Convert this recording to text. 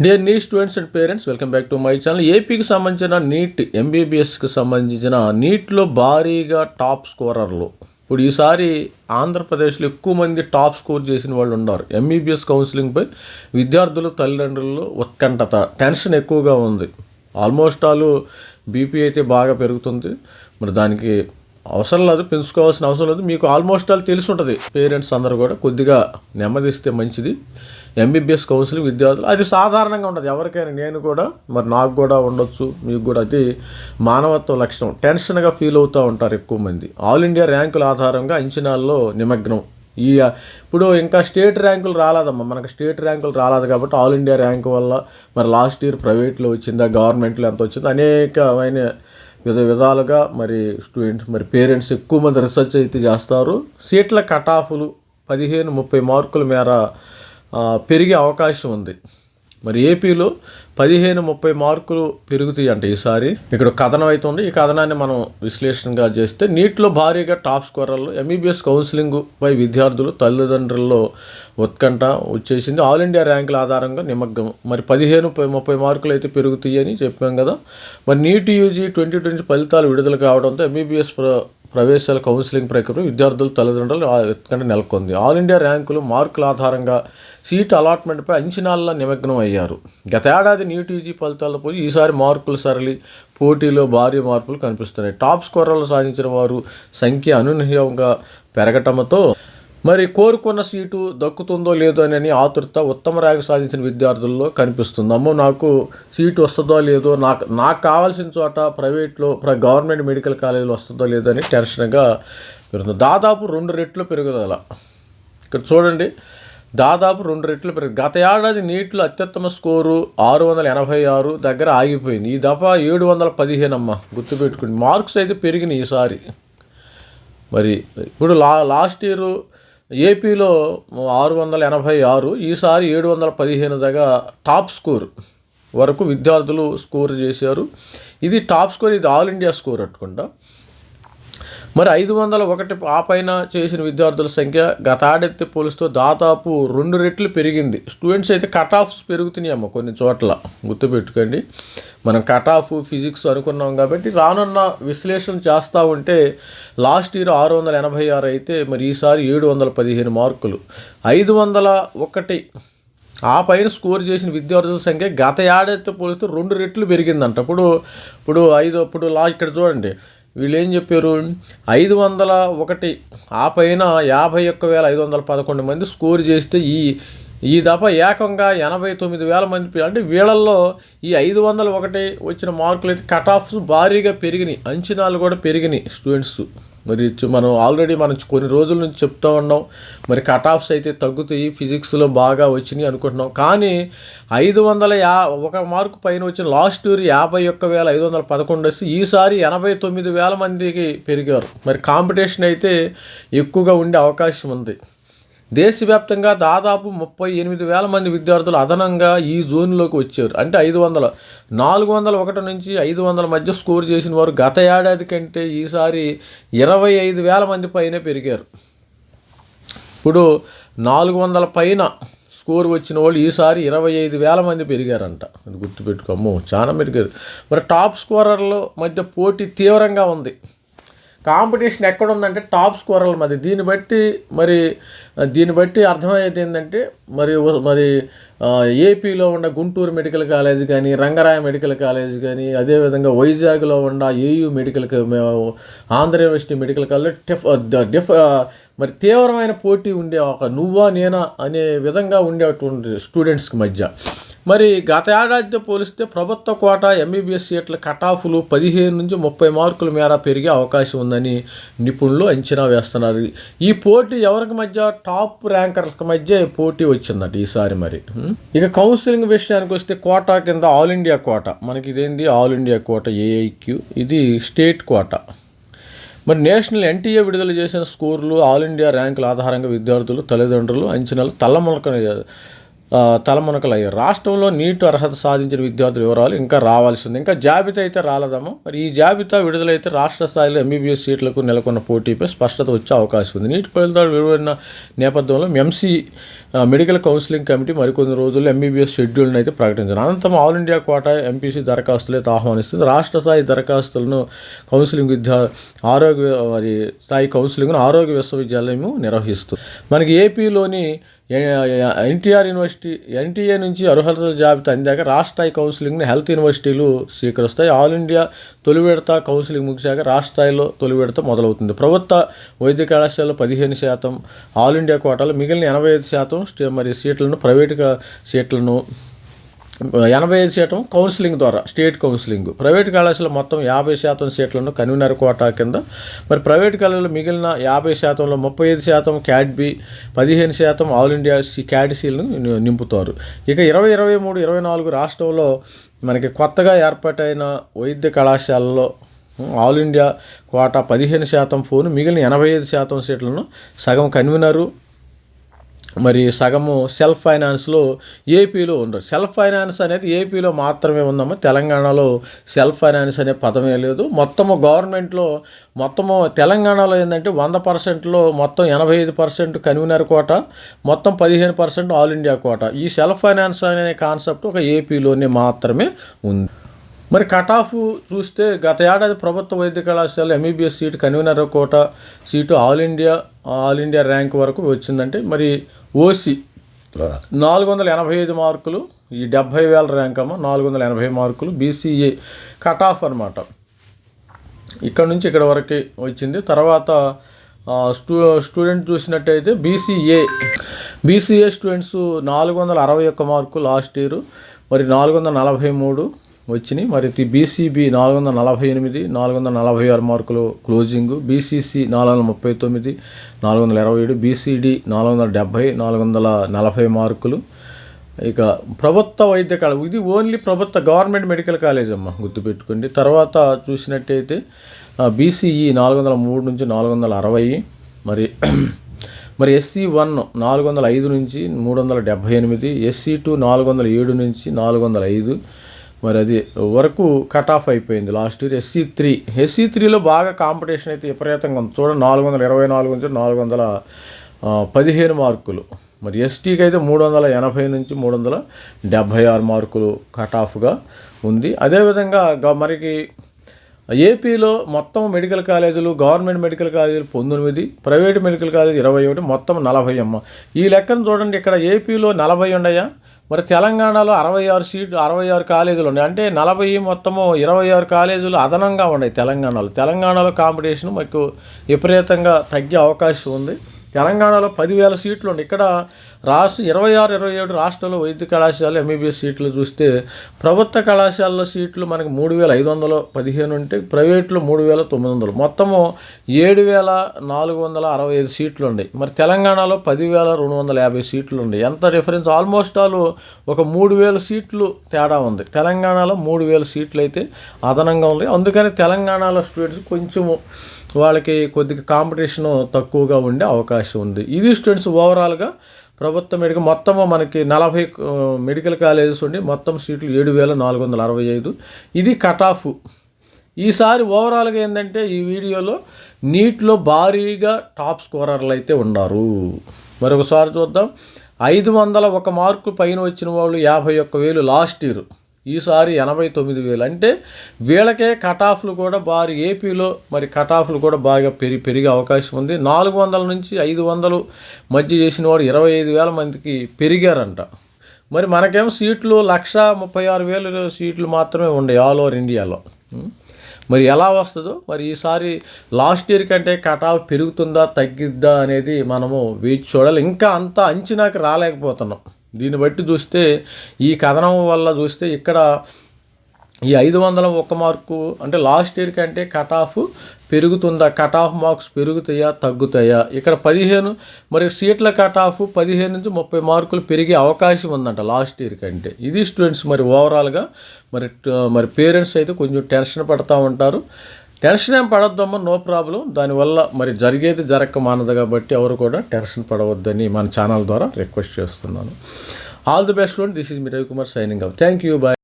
Dear NEET students and parents, welcome back to my channel. ఏపీకి సంబంధించిన neat ఎంబీబీఎస్కి సంబంధించిన నీట్లో భారీగా టాప్ స్కోరర్లు. ఇప్పుడు ఈసారి ఆంధ్రప్రదేశ్లో ఎక్కువ మంది టాప్ స్కోర్ చేసిన వాళ్ళు ఉన్నారు. ఎంబీబీఎస్ కౌన్సిలింగ్పై విద్యార్థులు తల్లిదండ్రులు ఉత్కంఠత, టెన్షన్ ఎక్కువగా ఉంది. ఆల్మోస్ట్ ఆల్ బీపీ అయితే బాగా పెరుగుతుంది. మరి దానికి అవసరం లేదు, పెంచుకోవాల్సిన అవసరం లేదు. మీకు ఆల్మోస్ట్ ఆల్ తెలిసి ఉంటుంది. పేరెంట్స్ అందరూ కూడా కొద్దిగా నెమ్మదిస్తే మంచిది. ఎంబీబీఎస్ కౌన్సిలింగ్ విద్యార్థులు అది సాధారణంగా ఉంటుంది ఎవరికైనా. నేను కూడా మరి నాకు కూడా ఉండొచ్చు, మీకు కూడా. అది మానవత్వ లక్షణం. టెన్షన్గా ఫీల్ అవుతూ ఉంటారు ఎక్కువ మంది. ఆల్ ఇండియా ర్యాంకుల ఆధారంగా అంచనాల్లో నిమగ్నం. ఇప్పుడు ఇంకా స్టేట్ ర్యాంకులు రాలేదమ్మా, మనకు స్టేట్ ర్యాంకులు రాలేదు కాబట్టి ఆల్ ఇండియా ర్యాంకు వల్ల మరి లాస్ట్ ఇయర్ ప్రైవేట్లో వచ్చిందా, గవర్నమెంట్లో ఎంత వచ్చిందో అనేకమైన విధాలుగా మరి స్టూడెంట్స్ మరి పేరెంట్స్ ఎక్కువ మంది రీసెర్చ్ అయితే చేస్తారు. సీట్ల కటాఫ్లు 15-30 మార్కుల మేర పెరిగే అవకాశం ఉంది. మరి ఏపీలో 15-30 మార్కులు పెరుగుతాయి అంటే ఈసారి. ఇక్కడ కథనం అయితే ఉంది. ఈ కథనాన్ని మనం విశ్లేషణగా చేస్తే, నీట్లో భారీగా టాప్ స్కోరర్లు, ఎంబీబీఎస్ కౌన్సిలింగ్ పై విద్యార్థులు తల్లిదండ్రుల్లో ఉత్కంఠ వచ్చేసింది. ఆల్ ఇండియా ర్యాంకుల ఆధారంగా నిమగ్నం. మరి 15-30 మార్కులు అయితే పెరుగుతాయి అని చెప్పాం కదా. మరి నీట్ యూజీ 2020 ఫలితాలు విడుదల కావడంతో ఎంబీబీఎస్ ప్రవేశాల కౌన్సిలింగ్ ప్రక్రియ విద్యార్థులు తల్లిదండ్రులు ఉత్కంఠ నెలకొంది. ఆల్ ఇండియా ర్యాంకులు మార్కుల ఆధారంగా సీట్ అలాట్మెంట్పై అంచనాల్లో నిమగ్నం అయ్యారు. గత ఏడాది నీట్ యూజీ ఫలితాలతో పోయి ఈసారి మార్కుల సరళి పోటీలో భారీ మార్పులు కనిపిస్తున్నాయి. టాప్ స్కోరర్లు సాధించిన వారు సంఖ్య అనూహ్యంగా పెరగటంతో మరి కోరుకున్న సీటు దక్కుతుందో లేదో అని ఆతృత ఉత్తమ ర్యాంకు సాధించిన విద్యార్థుల్లో కనిపిస్తుంది. అమ్మో, నాకు సీటు వస్తుందో లేదో, నాకు కావాల్సిన చోట ప్రైవేట్లో గవర్నమెంట్ మెడికల్ కాలేజీలో వస్తుందో లేదో అని టెన్షన్గా పెరుగుతుంది. దాదాపు 2 రెట్లు పెరుగుదల. ఇక్కడ చూడండి, దాదాపు 2 రెట్లు పెరిగింది. గత ఏడాది నీట్లో అత్యుత్తమ స్కోరు 686 దగ్గర ఆగిపోయింది. ఈ దఫా 715 అమ్మ, గుర్తుపెట్టుకోండి. మార్క్స్ అయితే పెరిగినాయి ఈసారి. మరి ఇప్పుడు లాస్ట్ ఇయర్ ఏపీలో 686, ఈసారి 715 దగ్గర టాప్ స్కోర్ వరకు విద్యార్థులు స్కోర్ చేశారు. ఇది టాప్ స్కోర్, ఇది ఆల్ ఇండియా స్కోర్ అట్టుకుంటా. మరి 501 ఆ పైన చేసిన విద్యార్థుల సంఖ్య గత ఏడాదితో పోలిస్తూ దాదాపు 2 రెట్లు పెరిగింది. స్టూడెంట్స్ అయితే కట్ ఆఫ్స్ పెరుగుతున్నాయి అమ్మ కొన్ని చోట్ల, గుర్తుపెట్టుకోండి. మనం కట్ ఆఫ్ ఫిజిక్స్ అనుకున్నాం కాబట్టి రానున్న విశ్లేషణ చేస్తూ ఉంటే లాస్ట్ ఇయర్ 686 అయితే మరి ఈసారి 715 మార్కులు. 501 ఆ పైన స్కోర్ చేసిన విద్యార్థుల సంఖ్య గత ఏడాదితో పోలిస్తూ 2 రెట్లు పెరిగిందంట. ఇప్పుడు ఇక్కడ చూడండి, వీళ్ళు ఏం చెప్పారు, 501 ఆ పైన 51,511 మంది స్కోర్ చేస్తే ఈ దఫా ఏకంగా 89,000 మంది. అంటే వీళ్ళల్లో ఈ 501 వచ్చిన మార్కులు అయితే కట్ ఆఫ్స్ భారీగా పెరిగినాయి, అంచనాలు కూడా పెరిగినాయి స్టూడెంట్స్. మరి మనం కొన్ని రోజుల నుంచి చెప్తూ ఉన్నాం, మరి కట్ ఆఫ్స్ అయితే తగ్గుతాయి, ఫిజిక్స్లో బాగా వచ్చినాయి అనుకుంటున్నాం. కానీ 501 మార్కు పైన వచ్చిన లాస్ట్ ఇయర్ 51,511 వస్తే ఈసారి 89,000 మందికి పెరిగారు. మరి కాంపిటీషన్ అయితే ఎక్కువగా ఉండే అవకాశం ఉంది. దేశవ్యాప్తంగా దాదాపు 38,000 మంది విద్యార్థులు అదనంగా ఈ జోన్లోకి వచ్చారు. అంటే 401 నుంచి 500 మధ్య స్కోర్ చేసిన వారు గత ఏడాది కంటే ఈసారి 25,000 మంది పైనే పెరిగారు. ఇప్పుడు 400 పైన స్కోర్ వచ్చిన వాళ్ళు ఈసారి 25,000 మంది పెరిగారంట. అది గుర్తుపెట్టుకోము, చాలా పెరిగారు. మరి టాప్ స్కోరర్ల మధ్య పోటీ తీవ్రంగా ఉంది. కాంపిటీషన్ ఎక్కడ ఉందంటే టాప్ స్కోరర్ల మధ్య. దీన్ని బట్టి అర్థమయ్యేది ఏంటంటే మరి ఏపీలో ఉన్న గుంటూరు మెడికల్ కాలేజ్ కానీ, రంగరాయ మెడికల్ కాలేజ్ కానీ, అదేవిధంగా వైజాగ్లో ఉన్న AU medical, Andhra university medical college మరి తీవ్రమైన పోటీ ఉండే, నువ్వా నేనా అనే విధంగా ఉండేటువంటి స్టూడెంట్స్కి మధ్య. మరి గత ఏడాదితో పోలిస్తే ప్రభుత్వ కోట ఎంబీబీఎస్ సీట్ల కటాఫ్లు 15 నుంచి 30 మార్కుల మేర పెరిగే అవకాశం ఉందని నిపుణులు అంచనా వేస్తున్నారు. ఈ పోటీ ఎవరికి మధ్య, టాప్ ర్యాంకర్ల మధ్య పోటీ వచ్చిందట ఈసారి. మరి ఇక కౌన్సిలింగ్ విషయానికి వస్తే కోటా కింద ఆల్ ఇండియా కోట, మనకి ఇదేంది ఆల్ ఇండియా కోట ఏఐక్యూ, ఇది స్టేట్ కోట. మరి నేషనల్ ఎన్టీఏ విడుదల చేసిన స్కోర్లు, ఆల్ ఇండియా ర్యాంకుల ఆధారంగా విద్యార్థులు తల్లిదండ్రులు అంచనాలు తల్లములక తలమునకలయ్యారు. రాష్ట్రంలో నీట్ అర్హత సాధించిన విద్యార్థుల వివరాలు ఇంకా రావాల్సింది. ఇంకా జాబితా అయితే రాలేదమ్మా. మరి ఈ జాబితా విడుదలైతే రాష్ట్ర స్థాయిలో ఎంబీబీఎస్ సీట్లకు నెలకొన్న పోటీపై స్పష్టత వచ్చే అవకాశం ఉంది. నీట్ ఫలితాలు వెలువడిన నేపథ్యంలో ఎంసీ మెడికల్ కౌన్సిలింగ్ కమిటీ మరికొన్ని రోజుల్లో ఎంబీబీఎస్ షెడ్యూల్ని అయితే ప్రకటించారు. అనంతరం ఆల్ ఇండియా కోటా ఎంపీసీ దరఖాస్తులైతే ఆహ్వానిస్తుంది. రాష్ట్ర స్థాయి దరఖాస్తులను కౌన్సిలింగ్ స్థాయి కౌన్సిలింగ్ను ఆరోగ్య విశ్వవిద్యాలయం నిర్వహిస్తుంది. మనకి ఏపీలోని ఎన్టీఏ నుంచి అర్హతల జాబితా అందాక రాష్ట్ర స్థాయి కౌన్సిలింగ్ని హెల్త్ యూనివర్సిటీలు స్వీకరిస్తాయి. ఆల్ ఇండియా తొలి విడత కౌన్సిలింగ్ ముగిశాక రాష్ట్ర స్థాయిలో తొలి విడత మొదలవుతుంది. ప్రభుత్వ వైద్య కళాశాలలో 15%, ఆల్ ఇండియా కోటాలో మిగిలిన 85% మరి సీట్లను ప్రైవేటు సీట్లను 85% కౌన్సిలింగ్ ద్వారా స్టేట్ కౌన్సిలింగ్. ప్రైవేటు కళాశాల మొత్తం 50% సీట్లను కన్వీనర్ కోటా కింద, మరి ప్రైవేటు కళాశాలలో మిగిలిన 50%లో 35% క్యాడ్బి, 15% ఆల్ ఇండియా క్యాడ్సీలను నింపుతారు. ఇక 2023-24 రాష్ట్రంలో మనకి కొత్తగా ఏర్పాటైన వైద్య కళాశాలలో ఆల్ ఇండియా కోటా 15% పోను, మిగిలిన 85% సీట్లను సగం కన్వీనరు మరి సగము సెల్ఫ్ ఫైనాన్స్లో ఏపీలో ఉండదు. సెల్ఫ్ ఫైనాన్స్ అనేది ఏపీలో మాత్రమే ఉందమ్మా. తెలంగాణలో సెల్ఫ్ ఫైనాన్స్ అనే పదమే లేదు. మొత్తము గవర్నమెంట్లో మొత్తము తెలంగాణలో ఏంటంటే 100%లో మొత్తం 85% కన్వీనర్ కోట, మొత్తం 15% ఆల్ ఇండియా కోట. ఈ సెల్ఫ్ ఫైనాన్స్ అనే కాన్సెప్ట్ ఒక ఏపీలోనే మాత్రమే ఉంది. మరి కట్ ఆఫ్ చూస్తే గత ఏడాది ప్రభుత్వ వైద్య కళాశాల ఎంబీబీఎస్ సీటు కన్వీనర్ కోట సీటు ఆల్ ఇండియా ర్యాంక్ వరకు వచ్చిందంటే, మరి ఓసీ 485 మార్కులు, ఈ 70,000 ర్యాంక్ అమ్మ 480 మార్కులు బీసీఏ కట్ ఆఫ్ అనమాట. ఇక్కడ నుంచి ఇక్కడ వరకు వచ్చింది. తర్వాత స్టూడెంట్ చూసినట్టయితే బీసీఏ స్టూడెంట్స్ 461 మార్కులు లాస్ట్ ఇయర్, మరి 443 వచ్చినాయి. మరి బీసీబీ 448, 446 మార్కులు క్లోజింగ్, బీసీసీ 439, 427, బీసీడీ 470, 440 మార్కులు. ఇక ప్రభుత్వ వైద్య కళాశాల ఇది ఓన్లీ ప్రభుత్వ గవర్నమెంట్ మెడికల్ కాలేజ్ అమ్మ, గుర్తుపెట్టుకోండి. తర్వాత చూసినట్టయితే బీసీఈ 403 నుంచి 460, మరి SC1 405 నుంచి 378, SC2 407 నుంచి 405, మరి అది వరకు కట్ ఆఫ్ అయిపోయింది లాస్ట్ ఇయర్. SC3లో బాగా కాంపిటీషన్ అయితే విపరీతంగా ఉంది. చూడండి 424 నుంచి 415 మార్కులు. మరి ఎస్టీకి అయితే 380 నుంచి 376 మార్కులు కట్ ఆఫ్గా ఉంది. అదేవిధంగా మరికి ఏపీలో మొత్తం మెడికల్ కాలేజీలు గవర్నమెంట్ మెడికల్ కాలేజీలు 19, ప్రైవేట్ మెడికల్ కాలేజీ 21, మొత్తం 40 అమ్మ. ఈ లెక్కను చూడండి, ఇక్కడ ఏపీలో 40 ఉన్నాయా, మరి తెలంగాణలో 66 కాలేజీలు ఉన్నాయి. అంటే 40 మొత్తము 26 కాలేజీలు అదనంగా ఉన్నాయి తెలంగాణలో కాంపిటీషన్ మీకు విపరీతంగా తగ్గే అవకాశం ఉంది. తెలంగాణలో 10,000 సీట్లు ఉన్నాయి. ఇక్కడ 26-27 రాష్ట్రాల్లో వైద్య కళాశాల ఎంబీబీఎస్ సీట్లు చూస్తే ప్రభుత్వ కళాశాలలో సీట్లు మనకి 3,515 ఉంటే ప్రైవేట్లో 3,900, మొత్తము 7,465 సీట్లు ఉన్నాయి. మరి తెలంగాణలో 10,250 సీట్లు ఉన్నాయి. ఎంత డిఫరెన్స్, ఆల్మోస్ట్ ఆల్ ఒక 3,000 సీట్లు తేడా ఉంది. తెలంగాణలో 3,000 సీట్లు అయితే అదనంగా ఉంది. అందుకని తెలంగాణలో స్టూడెంట్స్ కొంచెము వాళ్ళకి కొద్దిగా కాంపిటీషన్ తక్కువగా ఉండే అవకాశం ఉంది. ఇది స్టూడెంట్స్ ఓవరాల్గా ప్రభుత్వ మెడికల్ మొత్తము మనకి 40 మెడికల్ కాలేజెస్ ఉండి మొత్తం సీట్లు 7,465. ఇది కట్ ఆఫ్. ఈసారి ఓవరాల్గా ఏంటంటే ఈ వీడియోలో నీట్లో భారీగా టాప్ స్కోరర్లు అయితే ఉన్నారు. మరొకసారి చూద్దాం. 501 మార్కు పైన వచ్చిన వాళ్ళు 51,000 లాస్ట్ ఇయర్, ఈసారి 89,000. అంటే వీళ్ళకే కట్ ఆఫ్లు కూడా భారీ ఏపీలో మరి కట్ ఆఫ్లు కూడా బాగా పెరిగే అవకాశం ఉంది. 400 నుంచి 500 మధ్య చేసిన వాడు 25,000 మందికి పెరిగారంట. మరి మనకేమో సీట్లు 136,000 సీట్లు మాత్రమే ఉన్నాయి ఆల్ ఓవర్ ఇండియాలో. మరి ఎలా వస్తుందో మరి ఈసారి లాస్ట్ ఇయర్ కంటే కట్ ఆఫ్ పెరుగుతుందా తగ్గిద్దా అనేది మనము వేచి చూడాలి. ఇంకా అంత అంచనాకి రాలేకపోతున్నాం. దీన్ని బట్టి చూస్తే ఈ కథనం వల్ల చూస్తే ఇక్కడ ఈ 501 మార్కు అంటే లాస్ట్ ఇయర్ కంటే కట్ ఆఫ్ పెరుగుతుందా, కట్ ఆఫ్ మార్క్స్ పెరుగుతాయా తగ్గుతాయా. ఇక్కడ 15 మరి సీట్ల కట్ ఆఫ్ 15 నుంచి 30 మార్కులు పెరిగే అవకాశం ఉందంట లాస్ట్ ఇయర్ కంటే. ఇది స్టూడెంట్స్ మరి ఓవరాల్గా మరి పేరెంట్స్ అయితే కొంచెం టెన్షన్ పడుతూ ఉంటారు. టెన్షన్ ఏం పడొద్దమ్మా, నో ప్రాబ్లం. దానివల్ల మరి జరిగేది జరగక మానదు కాబట్టి ఎవరు కూడా టెన్షన్ పడవద్దని మన ఛానల్ ద్వారా రిక్వెస్ట్ చేస్తున్నాను. All the best friend. This is me Ravikumar signing off. Thank you. Bye.